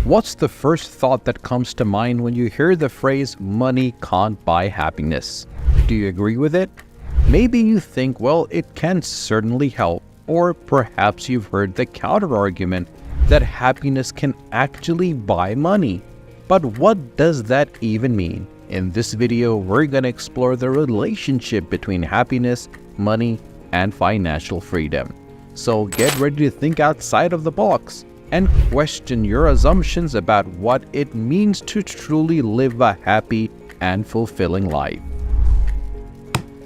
What's the first thought that comes to mind when you hear the phrase money can't buy happiness? Do you agree with it? Maybe you think, well, it can certainly help, or perhaps you've heard the counter-argument that happiness can actually buy money. But what does that even mean? In this video, we're going to explore the relationship between happiness, money, and financial freedom. So get ready to think outside of the box and question your assumptions about what it means to truly live a happy and fulfilling life.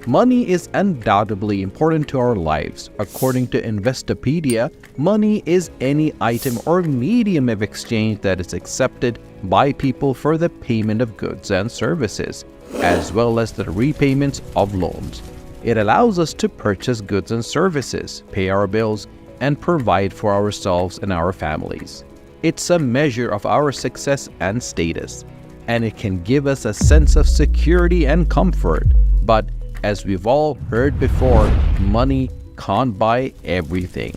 Money is undoubtedly important to our lives. According to Investopedia, money is any item or medium of exchange that is accepted by people for the payment of goods and services, as well as the repayments of loans. It allows us to purchase goods and services, pay our bills, and provide for ourselves and our families. It's a measure of our success and status, and it can give us a sense of security and comfort. But as we've all heard before, money can't buy everything.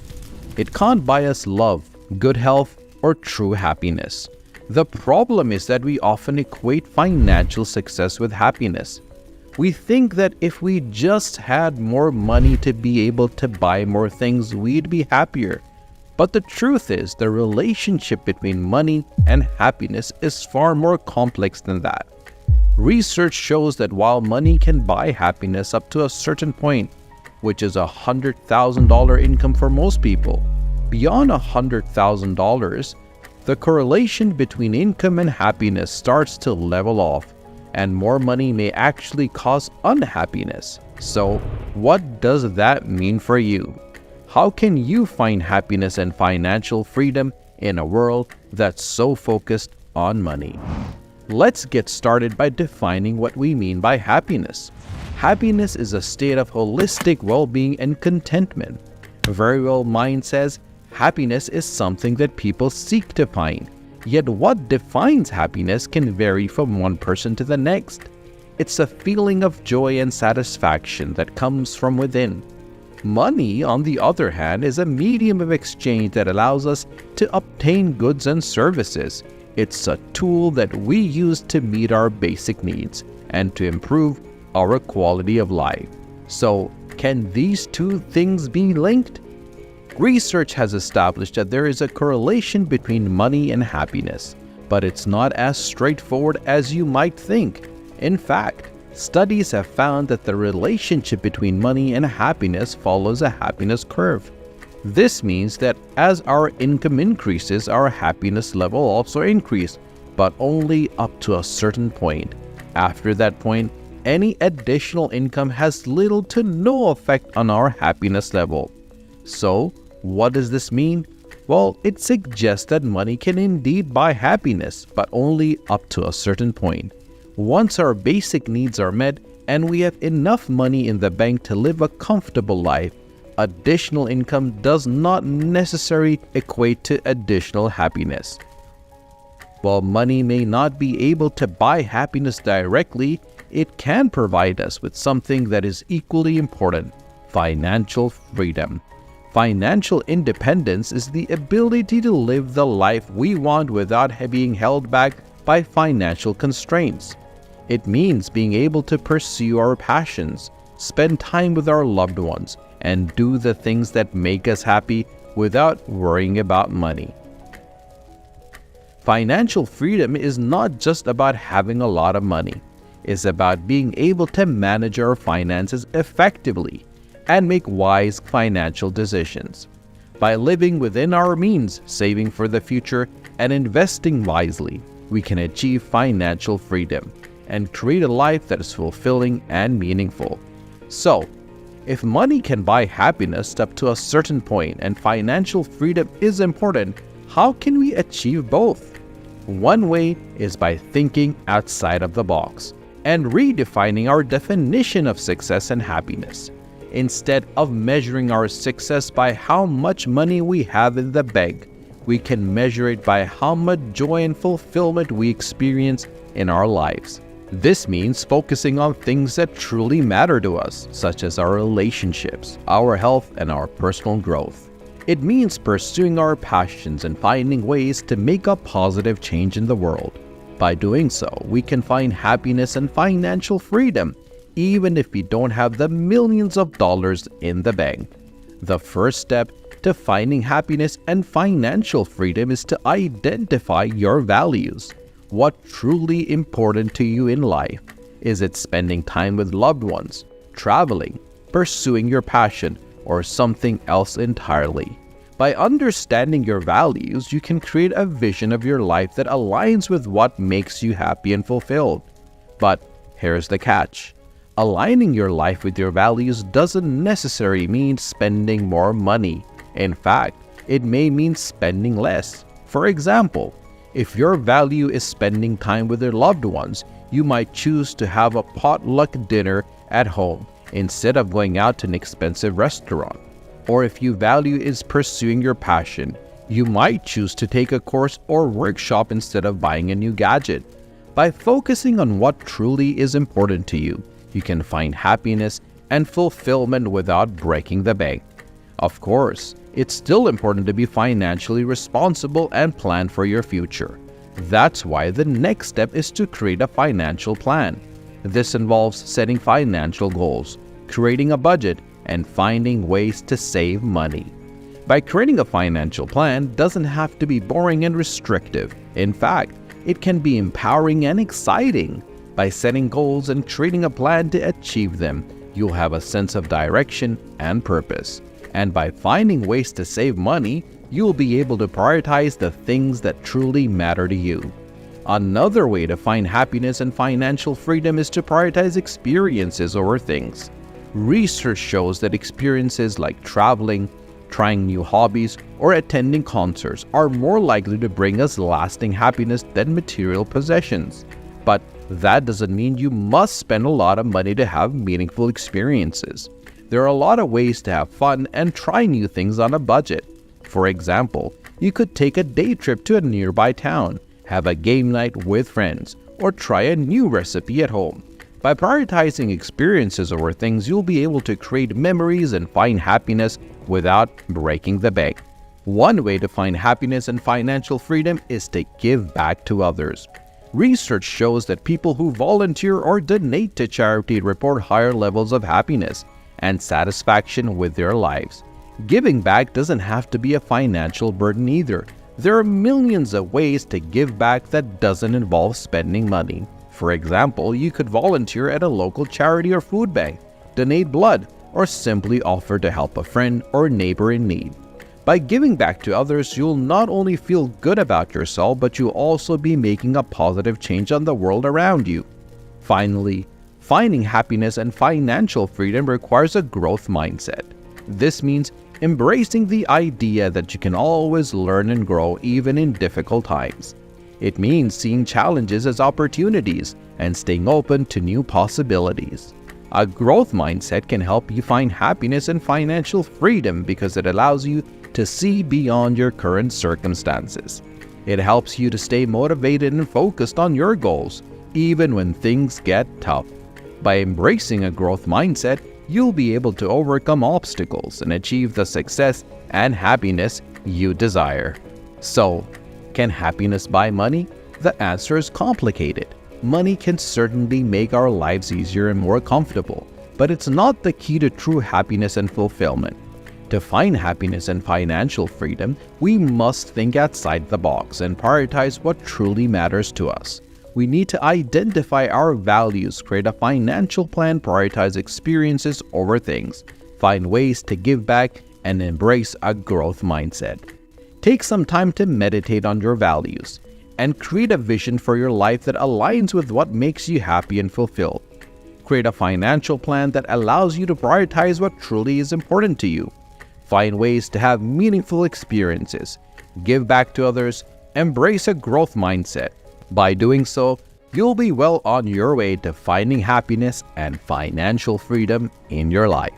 It can't buy us love, good health, or true happiness. The problem is that we often equate financial success with happiness. We think that if we just had more money to be able to buy more things, we'd be happier. But the truth is, the relationship between money and happiness is far more complex than that. Research shows that while money can buy happiness up to a certain point, which is $100,000 income for most people, beyond $100,000, the correlation between income and happiness starts to level off, and more money may actually cause unhappiness. So, what does that mean for you? How can you find happiness and financial freedom in a world that's so focused on money? Let's get started by defining what we mean by happiness. Happiness is a state of holistic well-being and contentment. Verywell Mind says, happiness is something that people seek to find. Yet what defines happiness can vary from one person to the next. It's a feeling of joy and satisfaction that comes from within. Money, on the other hand, is a medium of exchange that allows us to obtain goods and services. It's a tool that we use to meet our basic needs and to improve our quality of life. So, can these two things be linked? Research has established that there is a correlation between money and happiness, but it's not as straightforward as you might think. In fact, studies have found that the relationship between money and happiness follows a happiness curve. This means that as our income increases, our happiness level also increases, but only up to a certain point. After that point, any additional income has little to no effect on our happiness level. So, what does this mean? Well, it suggests that money can indeed buy happiness, but only up to a certain point. Once our basic needs are met and we have enough money in the bank to live a comfortable life, additional income does not necessarily equate to additional happiness. While money may not be able to buy happiness directly, it can provide us with something that is equally important: financial freedom. Financial independence is the ability to live the life we want without being held back by financial constraints. It means being able to pursue our passions, spend time with our loved ones, and do the things that make us happy without worrying about money. Financial freedom is not just about having a lot of money. It's about being able to manage our finances effectively and make wise financial decisions. By living within our means, saving for the future, and investing wisely, we can achieve financial freedom and create a life that is fulfilling and meaningful. So, if money can buy happiness up to a certain point and financial freedom is important, how can we achieve both? One way is by thinking outside of the box and redefining our definition of success and happiness. Instead of measuring our success by how much money we have in the bank, we can measure it by how much joy and fulfillment we experience in our lives. This means focusing on things that truly matter to us, such as our relationships, our health, and our personal growth. It means pursuing our passions and finding ways to make a positive change in the world. By doing so, we can find happiness and financial freedom, even if we don't have the millions of dollars in the bank. The first step to finding happiness and financial freedom is to identify your values. What's truly important to you in life? Is it spending time with loved ones, traveling, pursuing your passion, or something else entirely? By understanding your values, you can create a vision of your life that aligns with what makes you happy and fulfilled. But here's the catch. Aligning your life with your values doesn't necessarily mean spending more money. In fact, it may mean spending less. For example, if your value is spending time with your loved ones, you might choose to have a potluck dinner at home instead of going out to an expensive restaurant. Or if your value is pursuing your passion, you might choose to take a course or workshop instead of buying a new gadget. By focusing on what truly is important to you, you can find happiness and fulfillment without breaking the bank. Of course, it's still important to be financially responsible and plan for your future. That's why the next step is to create a financial plan. This involves setting financial goals, creating a budget, and finding ways to save money. By creating a financial plan doesn't have to be boring and restrictive. In fact, it can be empowering and exciting. By setting goals and creating a plan to achieve them, you'll have a sense of direction and purpose. And by finding ways to save money, you'll be able to prioritize the things that truly matter to you. Another way to find happiness and financial freedom is to prioritize experiences over things. Research shows that experiences like traveling, trying new hobbies, or attending concerts are more likely to bring us lasting happiness than material possessions. But that doesn't mean you must spend a lot of money to have meaningful experiences. There are a lot of ways to have fun and try new things on a budget. For example, you could take a day trip to a nearby town, have a game night with friends, or try a new recipe at home. By prioritizing experiences over things, you'll be able to create memories and find happiness without breaking the bank. One way to find happiness and financial freedom is to give back to others. Research shows that people who volunteer or donate to charity report higher levels of happiness and satisfaction with their lives. Giving back doesn't have to be a financial burden either. There are millions of ways to give back that doesn't involve spending money. For example, you could volunteer at a local charity or food bank, donate blood, or simply offer to help a friend or neighbor in need. By giving back to others, you'll not only feel good about yourself, but you'll also be making a positive change on the world around you. Finally, finding happiness and financial freedom requires a growth mindset. This means embracing the idea that you can always learn and grow even in difficult times. It means seeing challenges as opportunities and staying open to new possibilities. A growth mindset can help you find happiness and financial freedom because it allows you to see beyond your current circumstances. It helps you to stay motivated and focused on your goals, even when things get tough. By embracing a growth mindset, you'll be able to overcome obstacles and achieve the success and happiness you desire. So, can happiness buy money? The answer is complicated. Money can certainly make our lives easier and more comfortable, but it's not the key to true happiness and fulfillment. To find happiness and financial freedom, we must think outside the box and prioritize what truly matters to us. We need to identify our values, create a financial plan, prioritize experiences over things, find ways to give back, and embrace a growth mindset. Take some time to meditate on your values and create a vision for your life that aligns with what makes you happy and fulfilled. Create a financial plan that allows you to prioritize what truly is important to you. Find ways to have meaningful experiences, give back to others, embrace a growth mindset. By doing so, you'll be well on your way to finding happiness and financial freedom in your life.